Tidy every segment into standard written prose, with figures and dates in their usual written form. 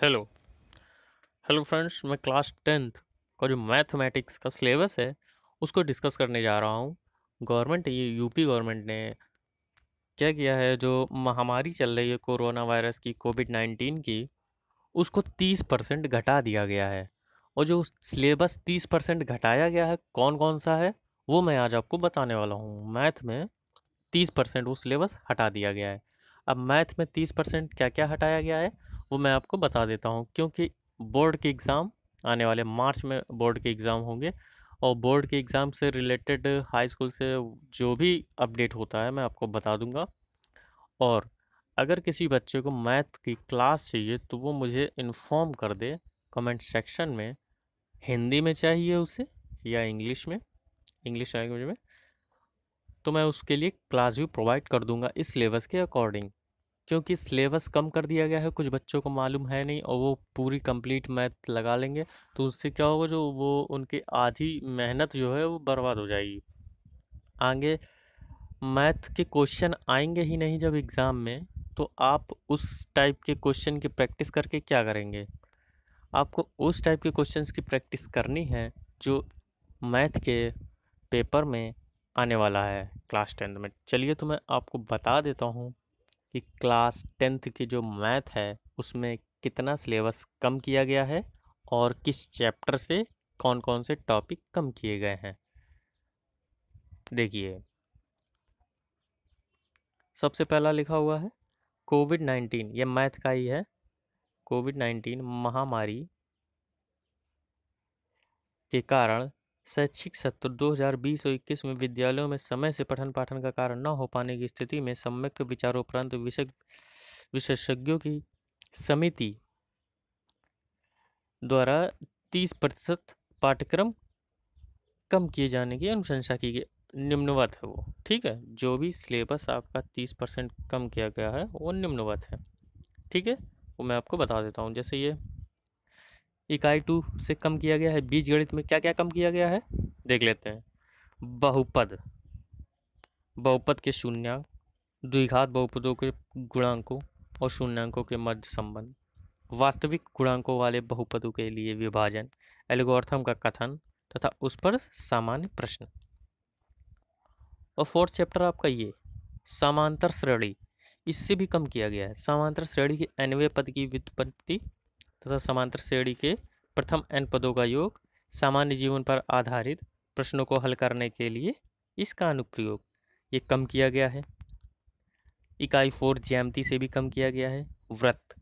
Hello hello friends, मैं class 10th का जो मैथमेटिक्स का सिलेबस है उसको डिस्कस करने जा रहा हूँ। गवर्नमेंट ये यूपी गवर्नमेंट ने क्या किया है, जो महामारी चल रही है कोरोना वायरस की कोविड-19 की, उसको 30% घटा दिया गया है। और जो सिलेबस 30% घटाया गया है कौन कौन सा है वो मैं आज आपको बताने वाला हूँ। मैथ में 30% वो सिलेबस हटा दिया गया है। अब मैथ में 30% क्या क्या हटाया गया है वो मैं आपको बता देता हूँ, क्योंकि बोर्ड के एग्ज़ाम आने वाले मार्च में बोर्ड के एग्ज़ाम होंगे। और बोर्ड के एग्ज़ाम से रिलेटेड हाई स्कूल से जो भी अपडेट होता है मैं आपको बता दूंगा। और अगर किसी बच्चे को मैथ की क्लास चाहिए तो वो मुझे इन्फॉर्म कर दे कमेंट सेक्शन में। हिंदी में चाहिए उसे या इंग्लिश में, इंग्लिश लैंग्वेज में, तो मैं उसके लिए क्लास भी प्रोवाइड कर दूंगा इस सिलेबस के अकॉर्डिंग। क्योंकि सिलेबस कम कर दिया गया है, कुछ बच्चों को मालूम है नहीं और वो पूरी कंप्लीट मैथ लगा लेंगे, तो उससे क्या होगा, जो वो उनकी आधी मेहनत जो है वो बर्बाद हो जाएगी। आगे मैथ के क्वेश्चन आएंगे ही नहीं जब एग्ज़ाम में, तो आप उस टाइप के क्वेश्चन की प्रैक्टिस करके क्या करेंगे। आपको उस टाइप के क्वेश्चंस की प्रैक्टिस करनी है जो मैथ के पेपर में आने वाला है क्लास 10th में। चलिए तो मैं आपको बता देता हूँ कि क्लास 10th की जो मैथ है उसमें कितना सिलेबस कम किया गया है और किस चैप्टर से कौन कौन से टॉपिक कम किए गए हैं। देखिए, सबसे पहला लिखा हुआ है कोविड-19, ये मैथ का ही है। कोविड-19 महामारी के कारण शैक्षिक सत्र 2020 और 21 में विद्यालयों में समय से पठन पाठन का कार्य न हो पाने की स्थिति में सम्यक विचारोपरांत विशेषज्ञों की समिति द्वारा 30% पाठ्यक्रम कम किए जाने की अनुशंसा की गई। निम्नवत है वो, ठीक है। जो भी सिलेबस आपका 30% कम किया गया है वो निम्नवत है, ठीक है। वो मैं आपको बता देता हूँ। जैसे ये इकाई 2 से कम किया गया है, बीजगणित में क्या क्या कम किया गया है देख लेते हैं। बहुपद, बहुपद के शून्यक, द्विघात बहुपदों के गुणांकों और शून्यंकों के मध्य संबंध, वास्तविक गुणांकों वाले बहुपदों के लिए विभाजन, एल्गोरिथम का कथन तथा उस पर सामान्य प्रश्न। और फोर्थ चैप्टर आपका ये समांतर श्रेणी, इससे भी कम किया गया है। समांतर श्रेणी के nवें पद की व्युत्पत्ति तथा समांतर श्रेणी के प्रथम n पदों का योग, सामान्य जीवन पर आधारित प्रश्नों को हल करने के लिए इसका अनुप्रयोग, ये कम किया गया है। इकाई 4 ज्यामिति से भी कम किया गया है। वृत्त,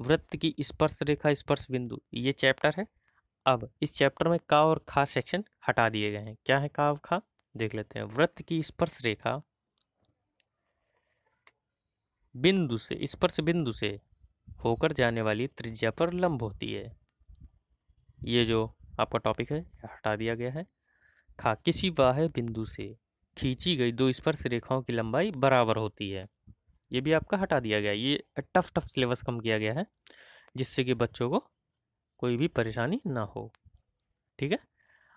वृत्त की स्पर्श रेखा स्पर्श बिंदु, ये चैप्टर है। अब इस चैप्टर में का और खा सेक्शन हटा दिए गए हैं। क्या है का और खा देख लेते हैं। वृत्त की स्पर्श रेखा बिंदु से, स्पर्श बिंदु से होकर जाने वाली त्रिज्या पर लंब होती है। ये जो आपका टॉपिक है हटा दिया गया है। खा, किसी बाह्य बिंदु से खींची गई दो स्पर्श रेखाओं की लंबाई बराबर होती है, ये भी आपका हटा दिया गया है। ये टफ टफ सिलेबस कम किया गया है जिससे कि बच्चों को कोई भी परेशानी ना हो, ठीक है।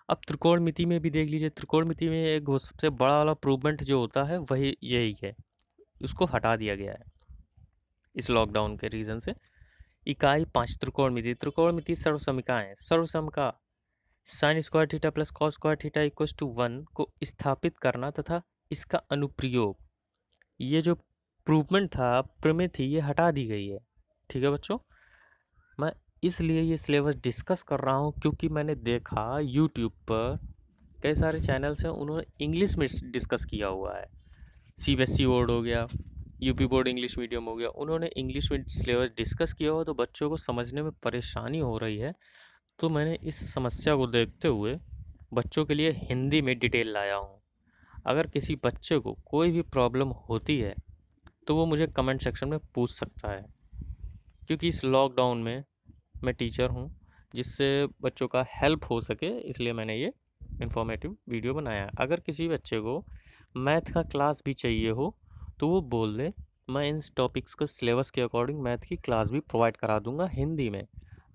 अब त्रिकोणमिति में भी देख लीजिए। त्रिकोणमिति में एक सबसे बड़ा वाला प्रूवमेंट जो होता है वही यही है, उसको हटा दिया गया है इस लॉकडाउन के रीज़न से। इकाई 5 त्रिकोणमिति, त्रिकोणमिति सर्वसमीकाएं, सर्वसम sine square theta plus cos square theta equals to 1 को स्थापित करना तथा इसका अनुप्रयोग, ये जो प्रूवमेंट था, प्रमेय थी, ये हटा दी गई है, ठीक है बच्चों। मैं इसलिए ये सिलेबस डिस्कस कर रहा हूँ क्योंकि मैंने देखा यूट्यूब पर कई सारे चैनल्स हैं, उन्होंने इंग्लिश में डिस्कस किया हुआ है। सीबीएसई बोर्ड हो गया, यूपी बोर्ड इंग्लिश मीडियम हो गया, उन्होंने इंग्लिश में सिलेबस डिस्कस किया हुआ, तो बच्चों को समझने में परेशानी हो रही है। तो मैंने इस समस्या को देखते हुए बच्चों के लिए हिंदी में डिटेल लाया हूँ। अगर किसी बच्चे को कोई भी प्रॉब्लम होती है तो वो मुझे कमेंट सेक्शन में पूछ सकता है, क्योंकि इस लॉकडाउन में मैं टीचर हूँ, जिससे बच्चों का हेल्प हो सके, इसलिए मैंने ये इन्फॉर्मेटिव वीडियो बनाया है। अगर किसी बच्चे को मैथ का क्लास भी चाहिए हो तो वो बोल दे, मैं इन टॉपिक्स को सिलेबस के अकॉर्डिंग मैथ की क्लास भी प्रोवाइड करा दूंगा हिंदी में।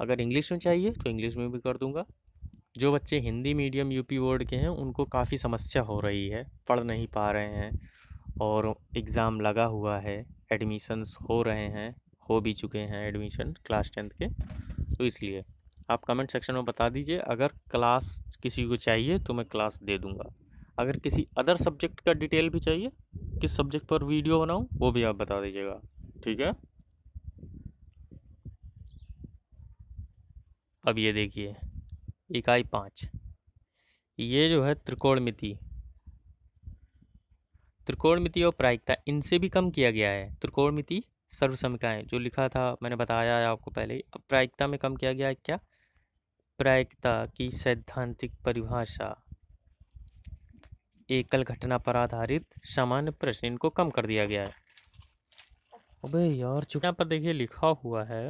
अगर इंग्लिश में चाहिए तो इंग्लिश में भी कर दूंगा। जो बच्चे हिंदी मीडियम यूपी बोर्ड के हैं उनको काफ़ी समस्या हो रही है, पढ़ नहीं पा रहे हैं और एग्ज़ाम लगा हुआ है, एडमिशन्स हो रहे हैं, हो भी चुके हैं एडमिशन क्लास 10th के, तो इसलिए आप कमेंट सेक्शन में बता दीजिए। अगर क्लास किसी को चाहिए तो मैं क्लास दे दूंगा। अगर किसी अदर सब्जेक्ट का डिटेल भी चाहिए, किस सब्जेक्ट पर वीडियो बनाऊं, वो भी आप बता दीजिएगा, ठीक है। अब ये देखिए इकाई 5, ये जो है त्रिकोणमिति, त्रिकोणमिति और प्रायिकता इनसे भी कम किया गया है। त्रिकोणमिति सर्वसमीकाएं जो लिखा था मैंने बताया है आपको पहले ही। अब प्रायिकता में कम किया गया है क्या, प्रायिकता की सैद्धांतिक परिभाषा, एकल घटना पर आधारित सामान्य प्रश्न, इनको कम कर दिया गया है। अबे यार चुप, यहाँ पर देखिए लिखा हुआ है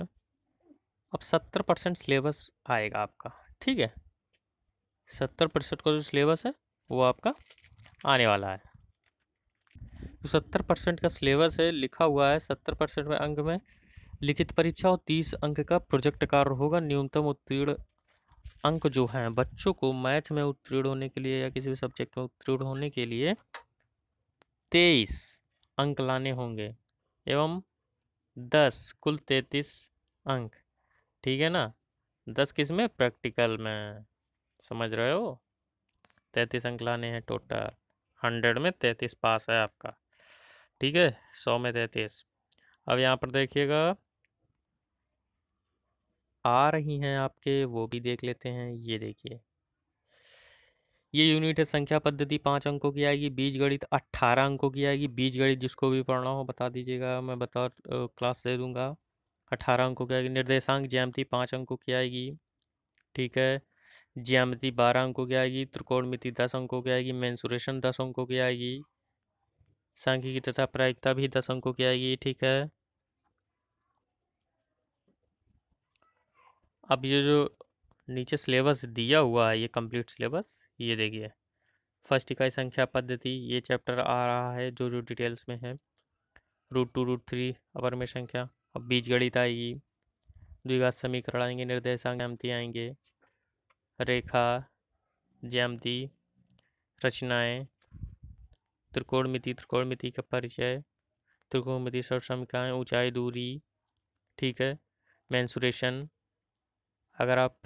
अब 70% सिलेबस आएगा आपका, ठीक है। 70% का जो सिलेबस है वो आपका आने वाला है। तो 70% का सिलेबस है, लिखा हुआ है 70% में अंक में लिखित परीक्षा और 30 अंक का प्रोजेक्ट कार्य होगा। न्यूनतम उत्तीर्ण अंक जो हैं बच्चों को मैथ में उत्तीर्ण होने के लिए या किसी भी सब्जेक्ट में उत्तीर्ण होने के लिए 23 अंक लाने होंगे एवं 10 कुल 33 अंक, ठीक है ना। 10 किस में, प्रैक्टिकल में, समझ रहे हो। 33 अंक लाने हैं टोटल, 100 में 33 पास है आपका, ठीक है। 100 में 33। अब यहाँ पर देखिएगा आ रही हैं आपके, वो भी देख लेते हैं। ये देखिए ये यूनिट है संख्या पद्धति, 5 अंकों की आएगी। बीजगणित 18 अंकों की आएगी। बीजगणित जिसको भी पढ़ना हो बता दीजिएगा, मैं बता क्लास दे दूंगा। 18 अंकों की आएगी। निर्देशांक ज्यामिति 5 अंकों की आएगी, ठीक है। ज्यामिति 12 अंकों की आएगी। त्रिकोणमिति 10 अंकों की आएगी। मेंसुरेशन 10 अंकों की आएगी। सांख्यिकी तथा प्रायिकता भी 10 अंकों की आएगी, ठीक है। अब ये जो नीचे सिलेबस दिया हुआ है ये कंप्लीट सिलेबस, ये देखिए फर्स्ट इकाई संख्या पद्धति, ये चैप्टर आ रहा है जो जो डिटेल्स में है। √2 √3 अपर में संख्या। अब बीजगणित आएगी, द्विघात समीकरण आएंगे, निर्देशांक ज्यामिति आएंगे, रेखा ज्यामिति, रचनाएं, त्रिकोणमिति, त्रिकोणमिति का परिचय, त्रिकोणमिति सर्वसमीकरण, ऊंचाई दूरी, ठीक है। मेंसुरेशन, अगर आप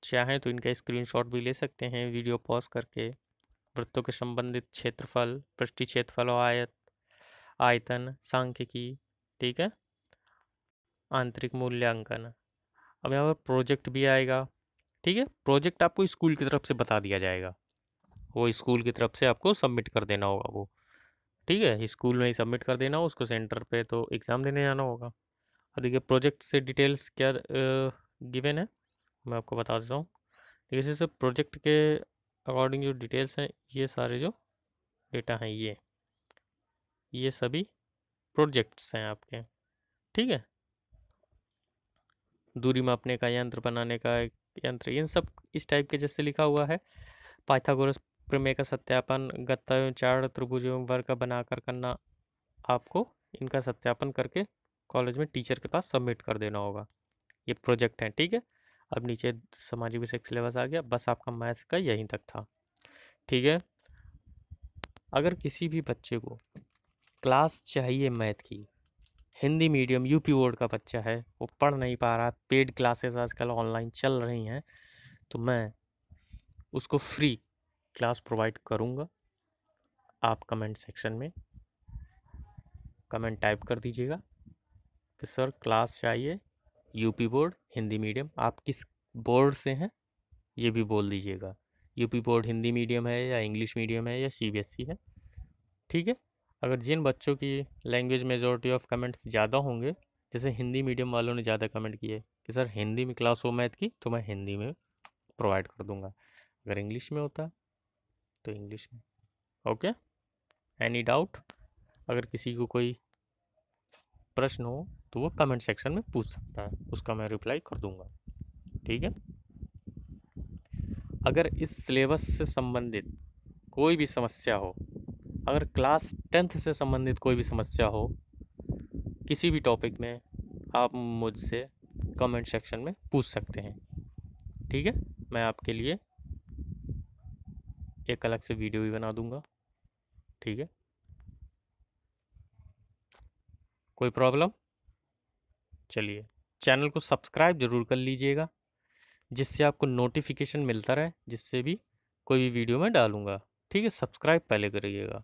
चाहें तो इनका स्क्रीनशॉट भी ले सकते हैं वीडियो पॉज करके। वृत्तों के संबंधित क्षेत्रफल, पृष्ठीय क्षेत्रफल और आयतन, सांख्यिकी, ठीक है। आंतरिक मूल्यांकन। अब यहाँ पर प्रोजेक्ट भी आएगा, ठीक है। प्रोजेक्ट आपको स्कूल की तरफ से बता दिया जाएगा, वो स्कूल की तरफ से आपको सबमिट कर देना होगा वो, ठीक है। स्कूल में ही सबमिट कर देना हो उसको, सेंटर पे तो एग्ज़ाम देने जाना होगा। और देखिए प्रोजेक्ट से डिटेल्स क्या गिवन है मैं आपको बता देता हूँ। देखिए जैसे प्रोजेक्ट के अकॉर्डिंग जो डिटेल्स हैं, ये सारे जो डेटा हैं ये सभी प्रोजेक्ट्स हैं आपके, ठीक है। दूरी मापने का यंत्र, बनाने का एक यंत्र, इन सब इस टाइप के जैसे लिखा हुआ है। पाइथागोरस प्रमेय का सत्यापन, गत्ता एवं चार त्रिभुज एवं वर्ग का बनाकर करना, आपको इनका सत्यापन करके कॉलेज में टीचर के पास सबमिट कर देना होगा। ये प्रोजेक्ट है, ठीक है। अब नीचे सामाजिक विषय सिलेबस आ गया, बस आपका मैथ का यहीं तक था, ठीक है। अगर किसी भी बच्चे को क्लास चाहिए मैथ की, हिंदी मीडियम यूपी बोर्ड का बच्चा है, वो पढ़ नहीं पा रहा, पेड क्लासेस आजकल ऑनलाइन चल रही हैं, तो मैं उसको फ्री क्लास प्रोवाइड करूँगा। आप कमेंट सेक्शन में कमेंट टाइप कर दीजिएगा कि सर क्लास चाहिए यूपी बोर्ड हिंदी मीडियम। आप किस बोर्ड से हैं ये भी बोल दीजिएगा, यूपी बोर्ड हिंदी मीडियम है या इंग्लिश मीडियम है या सीबीएसई है, ठीक है। अगर जिन बच्चों की लैंग्वेज मेजॉरिटी ऑफ कमेंट्स ज़्यादा होंगे, जैसे हिंदी मीडियम वालों ने ज़्यादा कमेंट किए कि सर हिंदी में क्लास हो मैथ की, तो मैं हिंदी में प्रोवाइड कर दूंगा। अगर इंग्लिश में होता तो इंग्लिश में, ओके। एनी डाउट, अगर किसी को कोई प्रश्न हो तो वो कमेंट सेक्शन में पूछ सकता है, उसका मैं रिप्लाई कर दूंगा, ठीक है। अगर इस सिलेबस से संबंधित कोई भी समस्या हो, अगर क्लास 10th से संबंधित कोई भी समस्या हो किसी भी टॉपिक में, आप मुझसे कमेंट सेक्शन में पूछ सकते हैं, ठीक है। मैं आपके लिए एक अलग से वीडियो भी बना दूंगा, ठीक है। कोई प्रॉब्लम? चलिए, चैनल को सब्सक्राइब ज़रूर कर लीजिएगा, जिससे आपको नोटिफिकेशन मिलता रहे, जिससे भी कोई भी वीडियो मैं डालूँगा। ठीक है, सब्सक्राइब पहले करिएगा।